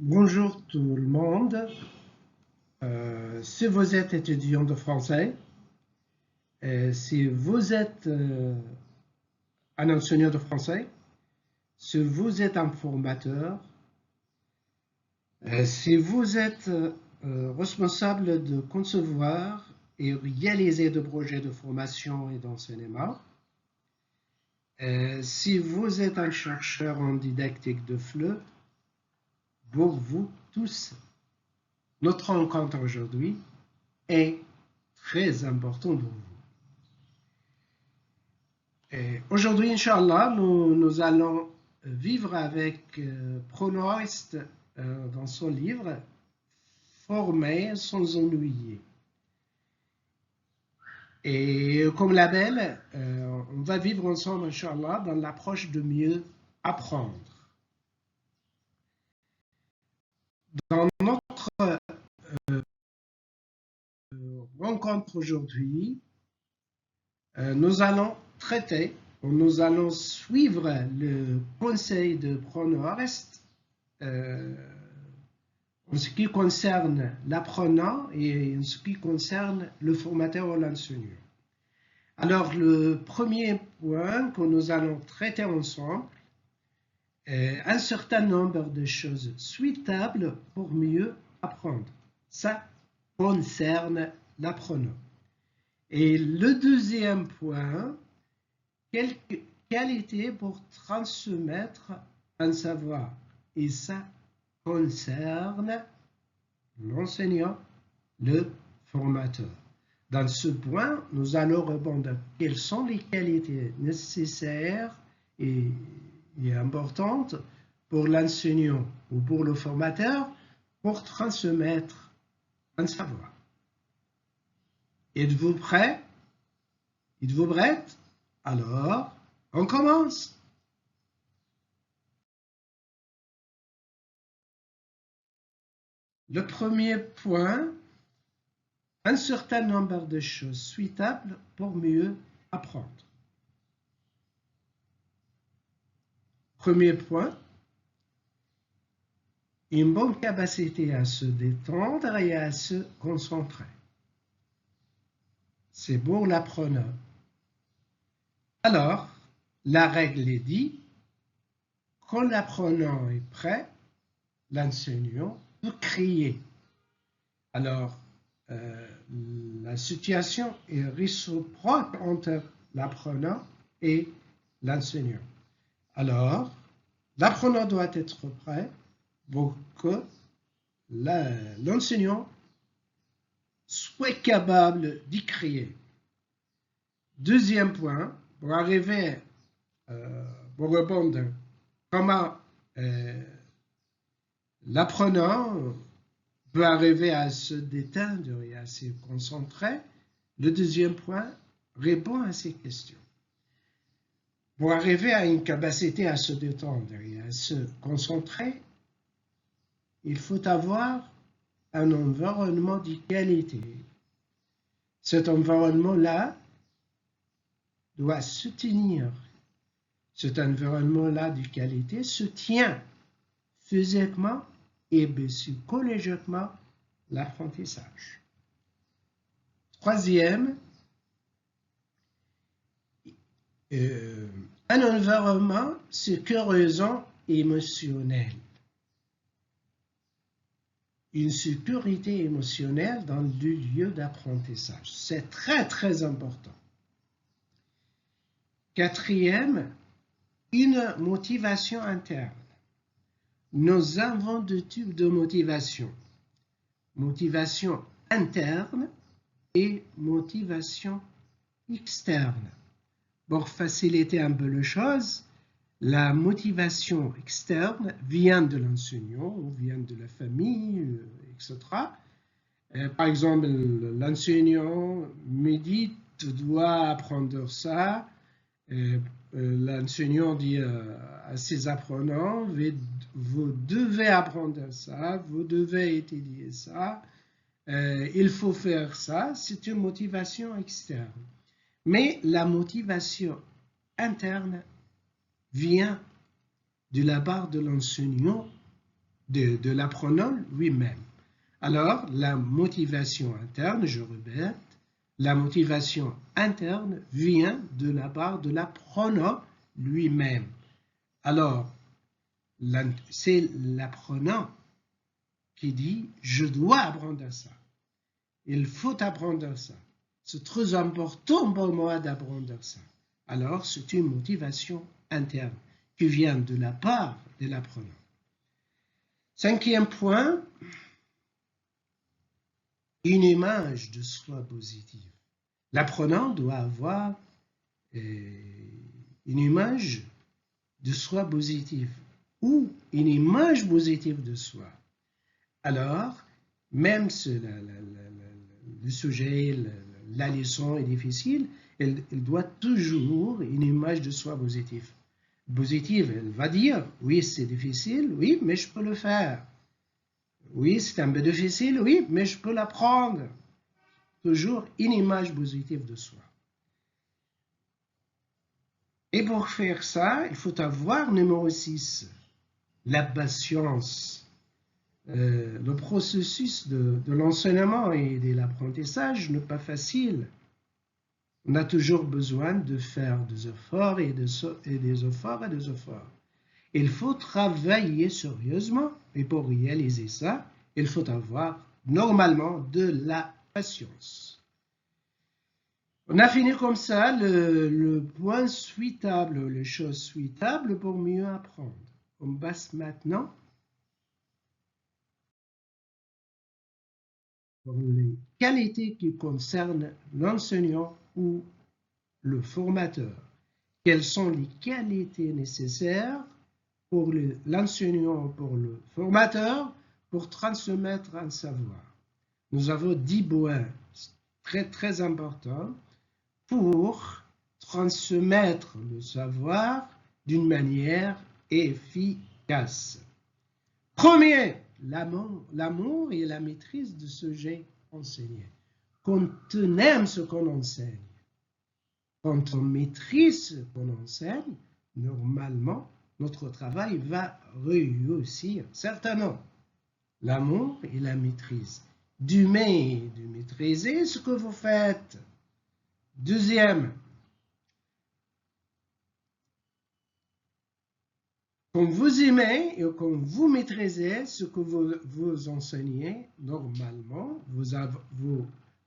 Bonjour tout le monde. Si vous êtes étudiant de français, si vous êtes un enseignant de français, si vous êtes un formateur, si vous êtes responsable de concevoir et réaliser des projets de formation et d'enseignement, si vous êtes un chercheur en didactique de FLE, pour vous tous, notre rencontre aujourd'hui est très important pour vous. Aujourd'hui, Inch'Allah, nous allons vivre avec Pronoist dans son livre Former sans ennuyer. Et comme label, on va vivre ensemble, Inch'Allah, dans l'approche de mieux apprendre. Dans notre rencontre aujourd'hui, nous allons suivre le conseil de Pronoist en ce qui concerne l'apprenant et en ce qui concerne le formateur ou l'enseignant. Alors, le premier point que nous allons traiter ensemble est un certain nombre de choses souhaitables pour mieux apprendre. Ça concerne l'apprenant. Et le deuxième point, quelle qualité pour transmettre un savoir. Et ça concerne l'enseignant, le formateur. Dans ce point, nous allons répondre quelles sont les qualités nécessaires et importantes pour l'enseignant ou pour le formateur pour transmettre un savoir. Êtes-vous prêts? Êtes-vous prête? Alors, on commence. Le premier point, un certain nombre de choses souhaitables pour mieux apprendre. Premier point, une bonne capacité à se détendre et à se concentrer. C'est pour l'apprenant. Alors, la règle est dit, quand l'apprenant est prêt, l'enseignant peut crier. Alors, la situation est réciproque entre l'apprenant et l'enseignant. Alors, l'apprenant doit être prêt pour que l'enseignant soit capable d'y crier. Deuxième point, pour arriver, pour répondre comment l'apprenant peut arriver à se détendre et à se concentrer, le deuxième point répond à ces questions. Pour arriver à une capacité à se détendre et à se concentrer, il faut avoir un environnement de qualité. Cet environnement-là doit se tenir. Cet environnement-là de qualité se tient physiquement et psychologiquement l'apprentissage. Troisième, un environnement sécurisant et émotionnel. Une sécurité émotionnelle dans le lieu d'apprentissage. C'est très, très important. Quatrième, une motivation interne. Nous avons deux types de motivation. Motivation interne et motivation externe. Pour faciliter un peu les choses, la motivation externe vient de l'enseignant ou vient de la famille, etc. Par exemple, l'enseignant me dit « tu dois apprendre ça ». L'enseignant dit à ses apprenants « vous devez apprendre ça, vous devez étudier ça, il faut faire ça ». C'est une motivation externe. Mais la motivation interne vient de la part de l'enseignant de l'apprenant lui-même. Alors, la motivation interne, je répète, la motivation interne vient de la part de l'apprenant lui-même. Alors, c'est l'apprenant qui dit « je dois apprendre ça ». Il faut apprendre ça. C'est très important pour moi d'apprendre ça. Alors, c'est une motivation interne qui vient de la part de l'apprenant. Cinquième point, une image de soi positive. L'apprenant doit avoir une image de soi positive ou une image positive de soi. Alors, même si le sujet, la leçon est difficile, elle doit toujours une image de soi positive. Positive, elle va dire, oui, c'est difficile, oui, mais je peux le faire. Oui, c'est un peu difficile, oui, mais je peux l'apprendre. Toujours une image positive de soi. Et pour faire ça, il faut avoir numéro 6, la patience. Le processus de l'enseignement et de l'apprentissage n'est pas facile. On a toujours besoin de faire des efforts et des efforts et des efforts. Il faut travailler sérieusement et pour réaliser ça, il faut avoir normalement de la patience. On a fini comme ça le point suitable, les choses suitables pour mieux apprendre. On passe maintenant pour les qualités qui concernent l'enseignant ou le formateur. Quelles sont les qualités nécessaires pour l'enseignant, pour le formateur, pour transmettre un savoir? Nous avons 10 points très très importants pour transmettre le savoir d'une manière efficace. Premier, l'amour et la maîtrise de ce que j'ai enseigné. Quand on aime ce qu'on enseigne, quand on maîtrise ce qu'on enseigne, normalement, notre travail va réussir, certainement. L'amour et la maîtrise. De maîtriser ce que vous faites. Deuxième, quand vous aimez et quand vous maîtrisez ce que vous enseignez, normalement,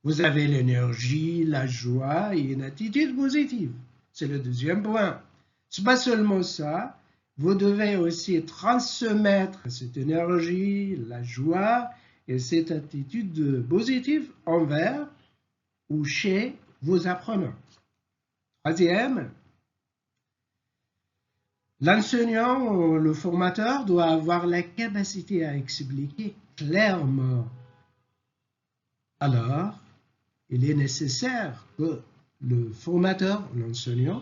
vous avez l'énergie, la joie et une attitude positive. C'est le deuxième point. Ce n'est pas seulement ça, vous devez aussi transmettre cette énergie, la joie et cette attitude positive envers ou chez vos apprenants. Troisième, l'enseignant ou le formateur doit avoir la capacité à expliquer clairement. Alors, il est nécessaire que le formateur, l'enseignant,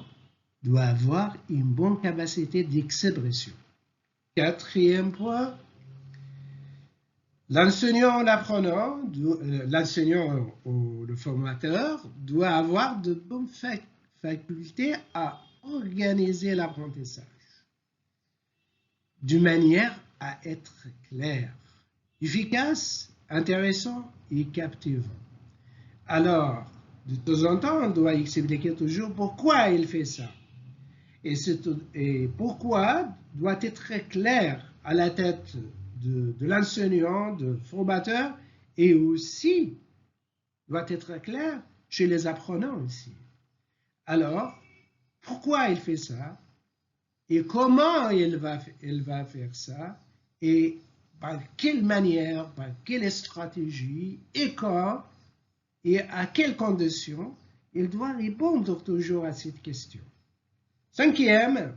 doit avoir une bonne capacité d'expression. Quatrième point, l'enseignant ou le formateur doit avoir de bonnes facultés à organiser l'apprentissage d'une manière à être clair, efficace, intéressant et captivant. Alors, de temps en temps, on doit expliquer toujours pourquoi il fait ça. Et pourquoi doit être très clair à la tête de l'enseignant, de formateur, et aussi doit être clair chez les apprenants aussi. Alors, pourquoi il fait ça? Et comment il va faire ça? Et par quelle manière, par quelle stratégie, et quand, et à quelles conditions, il doit répondre toujours à cette question. Cinquième,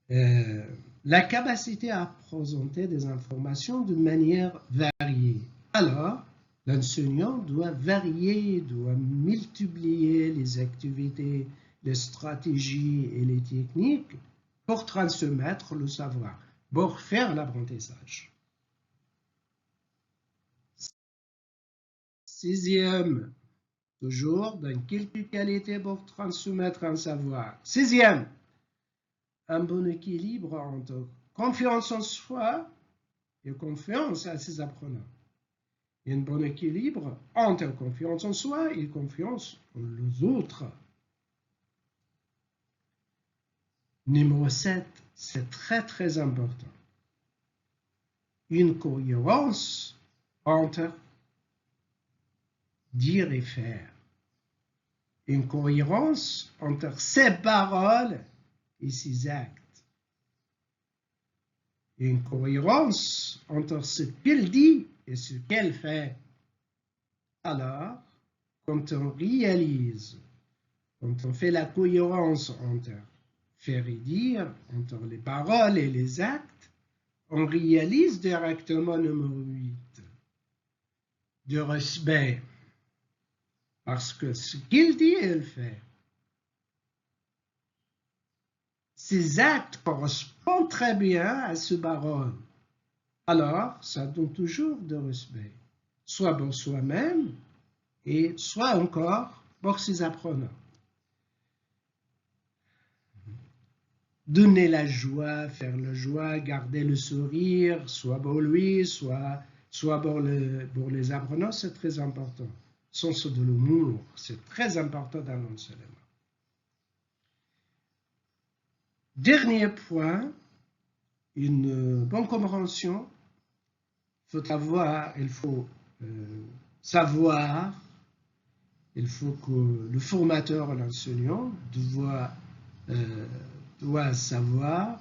la capacité à présenter des informations de manière variée. Alors, l'enseignant doit varier, doit multiplier les activités, les stratégies et les techniques pour transmettre le savoir, pour faire l'apprentissage. Sixième, toujours dans quelques qualités pour transmettre un savoir. Sixième, un bon équilibre entre confiance en soi et confiance à ses apprenants. Il y a un bon équilibre entre confiance en soi et confiance en les autres. Numéro 7, c'est très important. Une cohérence entre dire et faire. Une cohérence entre ses paroles et ses actes. Une cohérence entre ce qu'il dit et ce qu'elle fait. Alors, quand on réalise, quand on fait la cohérence entre faire et dire, entre les paroles et les actes, on réalise directement numéro 8, de respect. Parce que ce qu'il dit, il fait. Ses actes correspondent très bien à ce parole. Alors, ça donne toujours de respect, soit pour soi-même et soit encore pour ses apprenants. Donner la joie, faire la joie, garder le sourire, soit pour lui, soit pour les apprenants, c'est très important. Sens de l'humour, c'est très important dans l'enseignement. Dernier point, une bonne compréhension. Il faut savoir, il faut que le formateur, l'enseignant, doit savoir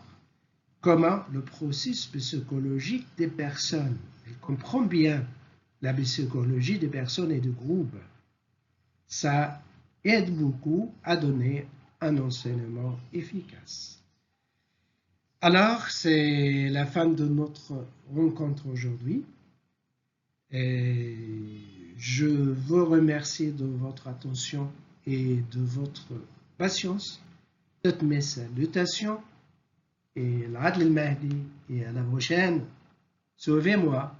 comment le processus psychologique des personnes. Il comprend bien la psychologie des personnes et des groupes. Ça aide beaucoup à donner un enseignement efficace. Alors, c'est la fin de notre rencontre aujourd'hui. Et je vous remercie de votre attention et de votre patience. Toutes mes salutations et l'Adl al-Mahdi et à la prochaine. Sauvez-moi.